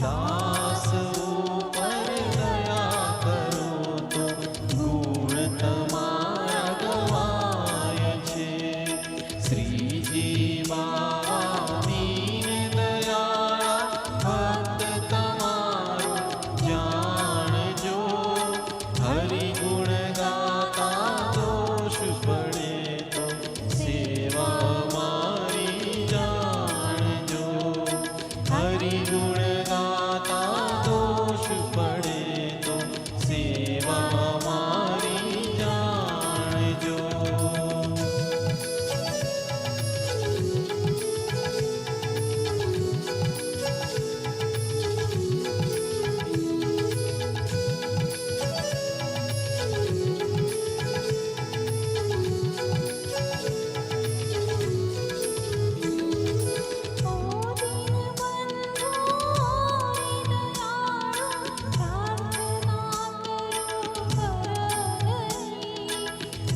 દાસ ઉપર દયા કરો તો ગુણ તમારા ગવાય છે. શ્રીજી બાવા દીન દયાળા ભક્ત તમારું જાણજો. હરિગુણ ગાતા દોષ પડે તો સેવા મારી જાણજો. હરિગુણ ગાતા દોષ પડે તો સેવા મારી જાણજો.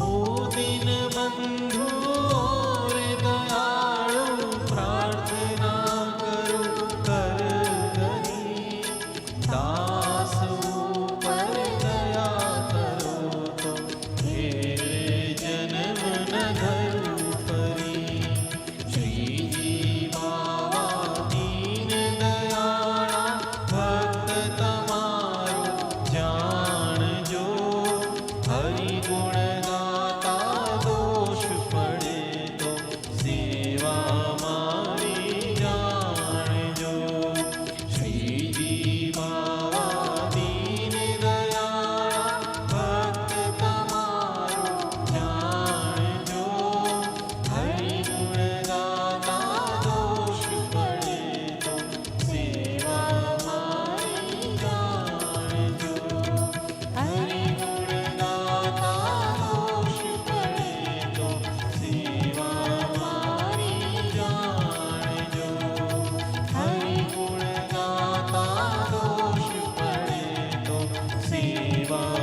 ઓ દીનબંધુ રે દયાળુ પ્રાર્થના કરું કર ધરી. દાસ ઉપર દયા કરો તો ઘેરે જન્મ ન ધરું ફરી. શ્રીજી બાવા દીન દયાળા ભક્ત તમારું જાણજો. હરિગુણ ગાતા દોષ પડે તો સેવા મારી જાણજો. શ્રીજી બાવા દીન દયાળા ભક્ત તમારું જાણજો. હરિગુણ ગાતા દોષ પડે તો સેવા મારી જાણજો. હરિગુણ ગાતા દોષ પડે તો સેવા મારી જાણજો. હરિગુણ ગાતા દોષ પડે તો સેવા